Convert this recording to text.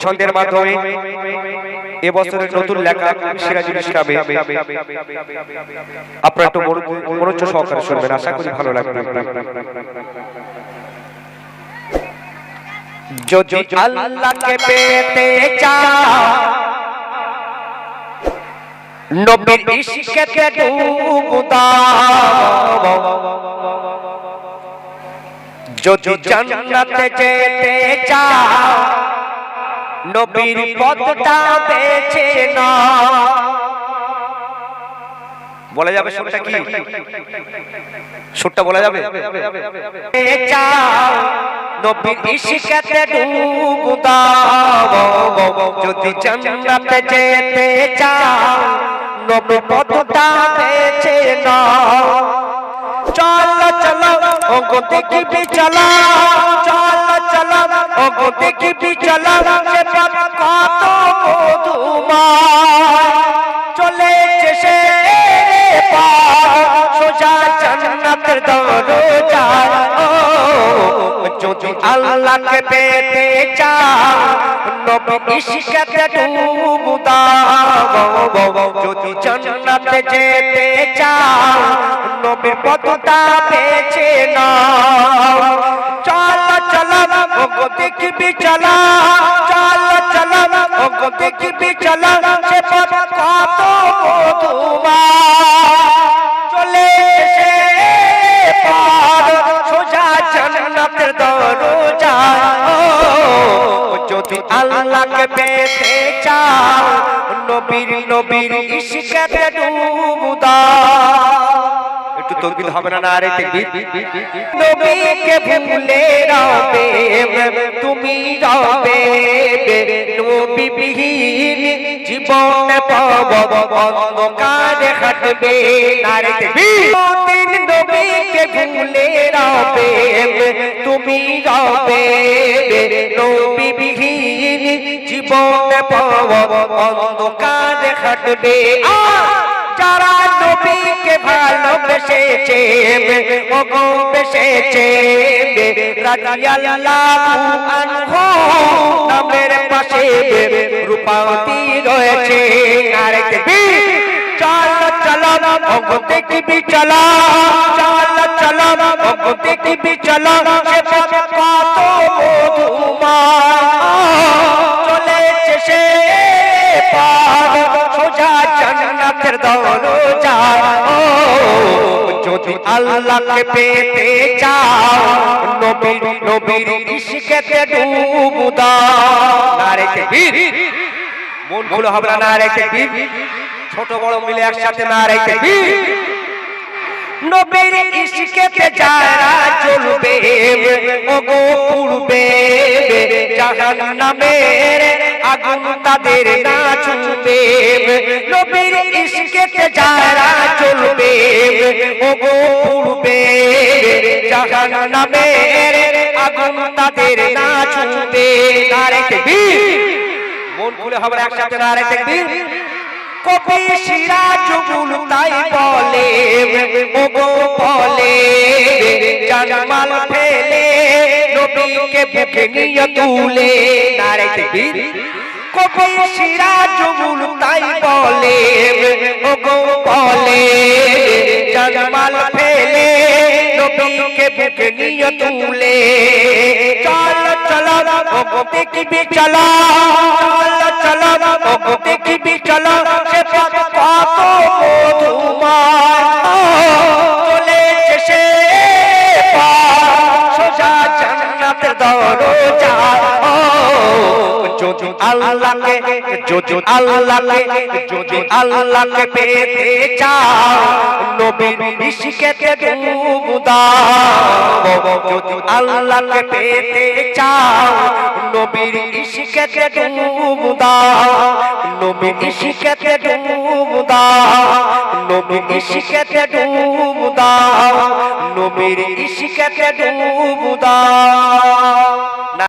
ছন্দের মাধ্যমে এবছরের নতুন লেখা সিরাজুল ইসলামে আপনারা একটু মনোযোগ সহকারে শুনবেন, আশা করি ভালো লাগবে। যদি আল্লাহকে পেতে চাও, নবীর ইশকেতে ডুব দাও। যদি জান্নাতে যেতে চাও, নবীর পথটা বেছে নাও। বলা যাবে সুরটা কি? সুরটা বলা যাবে? চাও নবীর ইশকেতে ডুব দাও। যদি জান্নাতে যেতে চাও, নবীর পথটা বেছে নাও। চলো চলো ওগো দেখিবি চলো, চলো চলো ওগো দেখিবি চলো, সে পথ কত মধুময়। চলেছে সে পার সোজা জান্নাতের দরজায়। যদি আল্লাহকে পেতে চাও, নবীর ইশকেতে ডুব দাও। যদি জান্নাতে যেতে চাও, নবীর পথটা বেছে নাও। চলো চলো ওগো দেখিবি চলো, চলো চলো ওগো দেখিবি চলো, সে পথ কত মধুময়। চলেছে সে পার সোজা জান্নাতের দরজায়। যদি আল্লাহকে পেতে চাও, নবীর ইশকেতে ডুব দাও। একটু তকবীর হবে না? নারে তাকবীর। নবীকে ভুলে রবে তুমি রবে, নবী বিহীন জীবন পাব অন্ধকার কাটবে। নারে তাকবীর। নবীকে ভুলে রবে তুমি রবে, নবী বিহীন জীবন পাব অন্ধকার কাটবে। যারা নবীকে ভালোবেসেছে ওগো বেসেছে, রাদিয়াল্লাহু আনহু নামের পাশে রূপাবতী রয়েছে। নারে তাকবীর। চলো চলো ওগো দেখিবি চলো, চলো চলো ওগো দেখিবি চলো, সে পথ কত মধুময়। চলেছে সে পার সোজা জান্নাতের দরজায়। যদি আল্লাহকে পেতে চাও, নবীর ইশকেতে ডুব দাও। নারে তাকবীর। মন খুলে হবে না? নারে তাকবীর। ছোট বড় মিলে একসাথে নারে তাকবীর। নবীর ইশকেতে যারা চলবে ওগো পুড়বে, জাহান্নামের আগুন তাদের না ছুঁবে। নবীর ইশকেতে যারা চলবে ওগো পুড়বে, জাহান্নামের আগুন তাদের না ছুঁবে। নারে তাকবীর। মন খুলে হবে একসাথে নারে তাকবীর। কবি সিরাজুল তাই বলে ওগো বলে, জানমাল ফেলে নবীকে বুকে নিয়ে তুলে। নারে তাকবীর। কবি সিরাজুল তাই বলে ওগো বলে, জানমাল ফেলে নবীকে বুকে নিয়ে তুলে। চলো চলো ওগো দেখিবি চলো, চলো চলো ওগো দেখিবি চলো, সে পথ কত মধুময়। চলেছে সে পার সোজা জান্নাতের দরজায়। যদি আল্লাহকে পেতে চাও, নবীর ইশকেতে ডুব দাও। যদি আল্লাহকে পেতে চাও, নবীর ইশকেতে ডুব দাও। নবীর ইশকেতে ডুব দাও। নবীর ইশকেতে ডুব দাও। নবীর ইশকেতে ডুব দাও।